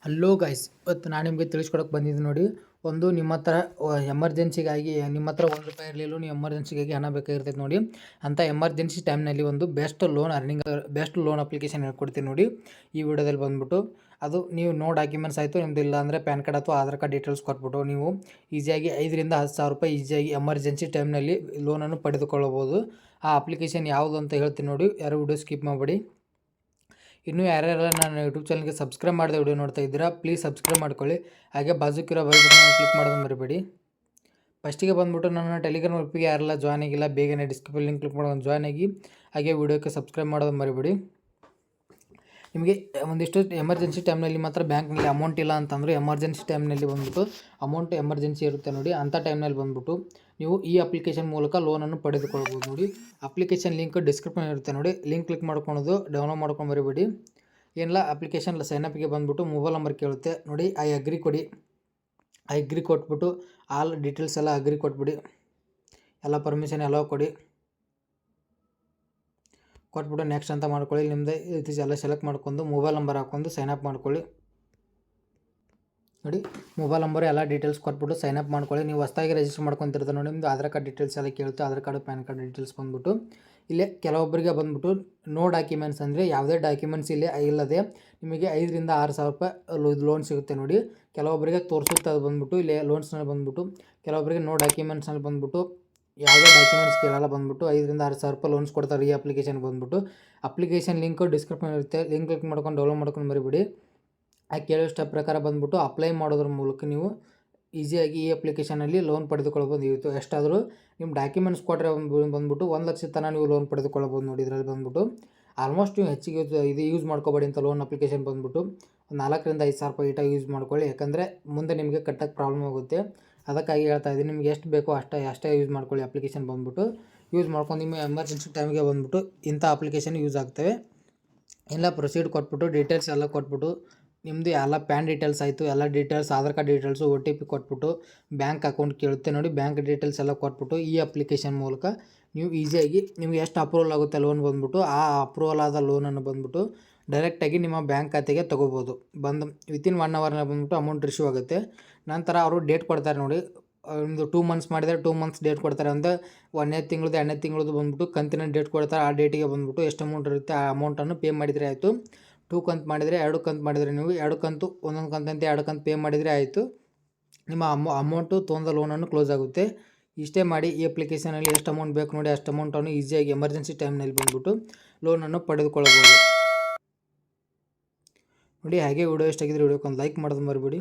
Hello guys, ಇವತ್ತು ನಾನು ನಿಮಗೆ ತಿಳಿಸ್ಕೊಡಕ್ಕೆ ಬಂದಿದ್ದೀನಿ ನೋಡಿ. ಒಂದು ನಿಮ್ಮ ಹತ್ರ ಎಮರ್ಜೆನ್ಸಿಗಾಗಿ ನಿಮ್ಮ ಹತ್ರ ₹1 ಇರಲಿಲ್ಲ, ನೀವು ಎಮರ್ಜೆನ್ಸಿಗಾಗಿ ಹಣ ಬೇಕಾಗಿರ್ತೈತೆ ನೋಡಿ. ಅಂಥ ಎಮರ್ಜೆನ್ಸಿ ಟೈಮ್ನಲ್ಲಿ ಒಂದು ಬೆಸ್ಟ್ ಲೋನ್ ಅಪ್ಲಿಕೇಶನ್ ಹೇಳ್ಕೊಡ್ತೀನಿ ನೋಡಿ ಈ ವಿಡಿಯೋದಲ್ಲಿ ಬಂದುಬಿಟ್ಟು. ಅದು ನೀವು ನೋ ಡಾಕ್ಯುಮೆಂಟ್ಸ್ ಆಯಿತು ನಿಮ್ಮದು, ಇಲ್ಲ ಅಂದರೆ ಪ್ಯಾನ್ ಕಾರ್ಡ್ ಅಥವಾ ಆಧಾರ್ ಕಾರ್ಡ್ ಡೀಟೇಲ್ಸ್ ಕೊಟ್ಬಿಟ್ಟು ನೀವು ಈಸಿಯಾಗಿ ₹5,000 ಈಸಿಯಾಗಿ ಎಮರ್ಜೆನ್ಸಿ ಟೈಮ್ನಲ್ಲಿ ಲೋನನ್ನು ಪಡೆದುಕೊಳ್ಳಬಹುದು. ಆ ಅಪ್ಲಿಕೇಶನ್ ಯಾವುದು ಅಂತ ಹೇಳ್ತೀನಿ ನೋಡಿ, ಯಾರು ವಿಡಿಯೋ ಸ್ಕಿಪ್ ಮಾಡಬೇಡಿ. ಇನ್ನೂ ಯಾರ್ಯಾರ ನನ್ನ ಯೂಟ್ಯೂಬ್ ಚಾನಲ್ಗೆ ಸಬ್ಸ್ಕ್ರೈಬ್ ಮಾಡಿದೆ ವಿಡಿಯೋ ನೋಡ್ತಾ ಇದ್ದೀರಾ, ಪ್ಲೀಸ್ ಸಬ್ಸ್ಕ್ರೈಬ್ ಮಾಡ್ಕೊಳ್ಳಿ. ಹಾಗೆ ಬಾಜುಕಿರೋ ಬೆಲ್ ಬಟನ್ ಕ್ಲಿಕ್ ಮಾಡೋದನ್ನು ಮರಿಬೇಡಿ. ಫಸ್ಟಿಗೆ ಬಂದುಬಿಟ್ಟು ನನ್ನ ಟೆಲಿಗ್ರಾಮ್ ಗ್ರೂಪಿಗೆ ಯಾರೆಲ್ಲ ಜಾಯ್ನ್ ಆಗಿಲ್ಲ ಬೇಗನೆ ಡಿಸ್ಕ್ರಿಪ್ಷನ್ ಲಿಂಕ್ ಕ್ಲಿಕ್ ಮಾಡೋದು ಜಾಯ್ನ್ ಆಗಿ, ಹಾಗೆ ವಿಡಿಯೋಕ್ಕೆ ಸಬ್ಸ್ಕ್ರೈಬ್ ಮಾಡೋದು ಮರಿಬೇಡಿ. ನಿಮಗೆ ಒಂದಿಷ್ಟು ಎಮರ್ಜೆನ್ಸಿ ಟೈಮ್ನಲ್ಲಿ ಮಾತ್ರ ಬ್ಯಾಂಕ್ನಲ್ಲಿ ಅಮೌಂಟ್ ಇಲ್ಲ ಅಂತಂದರೆ, ಎಮರ್ಜೆನ್ಸಿ ಟೈಮ್ನಲ್ಲಿ ಬಂದುಬಿಟ್ಟು ಅಮೌಂಟ್ ಎಮರ್ಜೆನ್ಸಿ ಇರುತ್ತೆ ನೋಡಿ, ಅಂಥ ಟೈಮ್ನಲ್ಲಿ ಬಂದುಬಿಟ್ಟು ನೀವು ಈ ಅಪ್ಲಿಕೇಶನ್ ಮೂಲಕ ಲೋನನ್ನು ಪಡೆದುಕೊಳ್ಬೋದು ನೋಡಿ. ಅಪ್ಲಿಕೇಶನ್ ಲಿಂಕ್ ಡಿಸ್ಕ್ರಿಪ್ಷನ್ ಇರುತ್ತೆ ನೋಡಿ, ಲಿಂಕ್ ಕ್ಲಿಕ್ ಮಾಡ್ಕೊಳೋದು ಡೌನ್ಲೋಡ್ ಮಾಡ್ಕೊಂಡು ಮರಿಬೇಡಿ. ಏನಿಲ್ಲ, ಅಪ್ಲಿಕೇಶನ್ ಸೈನಪ್ಗೆ ಬಂದುಬಿಟ್ಟು ಮೊಬೈಲ್ ನಂಬರ್ ಕೇಳುತ್ತೆ ನೋಡಿ, ಐ ಅಗ್ರಿ ಕೊಡಿ. ಐ ಅಗ್ರಿ ಕೊಟ್ಬಿಟ್ಟು ಆಲ್ ಡೀಟೇಲ್ಸ್ ಎಲ್ಲ ಅಗ್ರಿ ಕೊಟ್ಬಿಡಿ, ಎಲ್ಲ ಪರ್ಮಿಷನ್ ಎಲ್ಲ ಕೊಟ್ಬಿಟ್ಟು ನೆಕ್ಸ್ಟ್ ಅಂತ ಮಾಡ್ಕೊಳ್ಳಿ. ನಿಮ್ಮದೇ ಎಲ್ಲ ಸೆಲೆಕ್ಟ್ ಮಾಡ್ಕೊಂಡು ಮೊಬೈಲ್ ನಂಬರ್ ಹಾಕ್ಕೊಂಡು ಸೈನಪ್ ಮಾಡ್ಕೊಳ್ಳಿ ನೋಡಿ. ಮೊಬೈಲ್ ನಂಬರ್ ಎಲ್ಲ ಡೀಟೇಲ್ಸ್ ಕೊಟ್ಬಿಟ್ಟು ಸೈನಪ್ ಮಾಡ್ಕೊಳ್ಳಿ. ನೀವು ಹೊಸದಾಗಿ ರಿಜಿಸ್ಟರ್ ಮಾಡ್ಕೊತಿರ್ತಾರೆ ನೋಡಿ, ನಿಮ್ಮದು ಆಧಾರ್ ಕಾರ್ಡ್ ಡೀಟೇಲ್ಸ್ ಎಲ್ಲ ಕೇಳುತ್ತೆ, Aadhaar card PAN card details ಬಂದುಬಿಟ್ಟು. ಇಲ್ಲೇ ಕೆಲವೊಬ್ಬರಿಗೆ ಬಂದುಬಿಟ್ಟು ನೋ ಡಾಕ್ಯುಮೆಂಟ್ಸ್ ಅಂದರೆ ಯಾವುದೇ ಡಾಕ್ಯುಮೆಂಟ್ಸ್ ಇಲ್ಲದೆ ನಿಮಗೆ ₹5,000 ಲೋನ್ ಸಿಗುತ್ತೆ ನೋಡಿ. ಕೆಲವೊಬ್ಬರಿಗೆ ತೋರಿಸುತ್ತೆ ಅದು ಬಂದುಬಿಟ್ಟು ಇಲ್ಲೇ ಲೋನ್ಸ್ನಲ್ಲಿ ಬಂದುಬಿಟ್ಟು, ಕೆಲವೊಬ್ಬರಿಗೆ ನೋ ಡಾಕ್ಯುಮೆಂಟ್ಸ್ನಲ್ಲಿ ಬಂದುಬಿಟ್ಟು ಯಾವುದೇ ಡಾಕ್ಯುಮೆಂಟ್ಸ್ ಕೇಳಲ್ಲ ಬಂದುಬಿಟ್ಟು ₹5,000 ಲೋನ್ಸ್ ಕೊಡ್ತಾರೆ ಈ ಅಪ್ಲಿಕೇಶನ್ ಬಂದುಬಿಟ್ಟು. ಅಪ್ಲಿಕೇಶನ್ ಲಿಂಕು ಡಿಸ್ಕ್ರಿಪ್ಷನ್ ಇರುತ್ತೆ, ಲಿಂಕ್ ಕ್ಲಿಕ್ ಮಾಡ್ಕೊಂಡು ಡೌನ್ಲೋಡ್ ಮಾಡ್ಕೊಂಡು ಮರಿಬೇಡಿ. ಆ ಕೇಳೋ ಸ್ಟೆಪ್ ಪ್ರಕಾರ ಬಂದುಬಿಟ್ಟು ಅಪ್ಲೈ ಮಾಡೋದ್ರ ಮೂಲಕ ನೀವು ಈಸಿಯಾಗಿ ಈ ಅಪ್ಲಿಕೇಶನಲ್ಲಿ ಲೋನ್ ಪಡೆದುಕೊಳ್ಬೋದು. ಇವತ್ತು ಎಷ್ಟಾದರೂ ನಿಮ್ಮ ಡಾಕ್ಯುಮೆಂಟ್ಸ್ ಕೊಟ್ಟರೆ ಬಂದುಬಿಟ್ಟು 1,00,000 ತನಕ ನೀವು ಲೋನ್ ಪಡೆದುಕೊಳ್ಳಬೋದು ನೋಡಿ. ಇದರಲ್ಲಿ ಬಂದುಬಿಟ್ಟು ಆಲ್ಮೋಸ್ಟ್ ನೀವು ಹೆಚ್ಚಿಗೆ ಇದು ಯೂಸ್ ಮಾಡ್ಕೋಬೇಡಿ ಅಂತ ಲೋನ್ ಅಪ್ಲಿಕೇಶನ್ ಬಂದುಬಿಟ್ಟು ₹4,000-5,000 ಈಟಾಗಿ ಯೂಸ್ ಮಾಡ್ಕೊಳ್ಳಿ. ಯಾಕಂದರೆ ಮುಂದೆ ನಿಮಗೆ ಕಟ್ಟೋಕ್ಕೆ ಪ್ರಾಬ್ಲಮ್ ಆಗುತ್ತೆ. ಅದಕ್ಕಾಗಿ ಹೇಳ್ತಾ ಇದ್ದೀನಿ, ನಿಮ್ಗೆ ಎಷ್ಟು ಬೇಕೋ ಅಷ್ಟೇ ಯೂಸ್ ಮಾಡ್ಕೊಳ್ಳಿ. ಅಪ್ಲಿಕೇಶನ್ ಬಂದುಬಿಟ್ಟು ಯೂಸ್ ಮಾಡ್ಕೊಂಡು ನಿಮ್ಮ ಎಮರ್ಜೆನ್ಸಿ ಟೈಮಿಗೆ ಬಂದುಬಿಟ್ಟು ಇಂಥ ಅಪ್ಲಿಕೇಶನ್ ಯೂಸ್ ಆಗ್ತವೆ. ಎಲ್ಲ ಪ್ರೊಸೀಡ್ ಕೊಟ್ಬಿಟ್ಟು ಡೀಟೇಲ್ಸ್ ಎಲ್ಲ ಕೊಟ್ಬಿಟ್ಟು ನಿಮ್ಮದು ಎಲ್ಲ ಪ್ಯಾನ್ ಡೀಟೇಲ್ಸ್ ಆಯಿತು, ಎಲ್ಲ details Aadhaar card details OTP ಕೊಟ್ಬಿಟ್ಟು ಬ್ಯಾಂಕ್ ಅಕೌಂಟ್ ಕೇಳುತ್ತೆ ನೋಡಿ, ಬ್ಯಾಂಕ್ ಡೀಟೇಲ್ಸ್ ಎಲ್ಲ ಕೊಟ್ಬಿಟ್ಟು ಈ ಅಪ್ಲಿಕೇಶನ್ ಮೂಲಕ ನೀವು ಈಸಿಯಾಗಿ ನಿಮಗೆ ಎಷ್ಟು ಅಪ್ರೂವಲ್ ಆಗುತ್ತೆ ಲೋನ್ ಬಂದುಬಿಟ್ಟು ಆ ಅಪ್ರೂವಲ್ ಆದ ಲೋನನ್ನು ಬಂದುಬಿಟ್ಟು ಡೈರೆಕ್ಟಾಗಿ ನಿಮ್ಮ ಬ್ಯಾಂಕ್ ಖಾತೆಗೆ ತೊಗೋಬೋದು. ವಿತಿನ್ 1 ಅವರ್ನಲ್ಲಿ ಬಂದುಬಿಟ್ಟು ಅಮೌಂಟ್ ರಿಸೀವ್ ಆಗುತ್ತೆ. ನಂತರ ಅವರು ಡೇಟ್ ಕೊಡ್ತಾರೆ ನೋಡಿ, ನಿಮ್ಮದು 2 ಮಂತ್ಸ್ ಮಾಡಿದರೆ 2 ಮಂತ್ಸ್ ಡೇಟ್ ಕೊಡ್ತಾರೆ. ಅಂದರೆ 1ನೇ ತಿಂಗಳದ್ದು 2ನೇ ತಿಂಗಳದ್ದು ಬಂದುಬಿಟ್ಟು ಕಂತಿನ ಡೇಟ್ ಕೊಡ್ತಾರೆ. ಆ ಡೇಟಿಗೆ ಬಂದುಬಿಟ್ಟು ಎಷ್ಟು ಅಮೌಂಟ್ ಇರುತ್ತೆ ಆ ಅಮೌಂಟನ್ನು ಪೇ ಮಾಡಿದರೆ ಆಯಿತು. 2 ಕಂತು ಮಾಡಿದರೆ 2 ಕಂತು ಮಾಡಿದರೆ ನೀವು 2 ಕಂತು ಒಂದೊಂದು ಕಂತಂತೆ 2 ಕಂತು ಪೇ ಮಾಡಿದರೆ ಆಯಿತು. ನಿಮ್ಮ ಅಮೌಂಟು ತೊಗೊಂಡ ಲೋನನ್ನು ಕ್ಲೋಸ್ ಆಗುತ್ತೆ. ಇಷ್ಟೇ ಮಾಡಿ ಈ ಅಪ್ಲಿಕೇಶನಲ್ಲಿ ಎಷ್ಟು ಅಮೌಂಟ್ ಬೇಕು ನೋಡಿ ಅಷ್ಟು ಅಮೌಂಟನ್ನು ಈಸಿಯಾಗಿ ಎಮರ್ಜೆನ್ಸಿ ಟೈಮ್ನಲ್ಲಿ ಬಂದುಬಿಟ್ಟು ಲೋನನ್ನು ಪಡೆದುಕೊಳ್ಳಬಹುದು ನೋಡಿ. ಹಾಗೆ ವಿಡಿಯೋ ಇಷ್ಟ ಆಗಿದ್ರೆ ವಿಡಿಯೋಕ್ಕೆ ಒಂದು ಲೈಕ್ ಮಾಡೋದು ಮರಿಬೇಡಿ.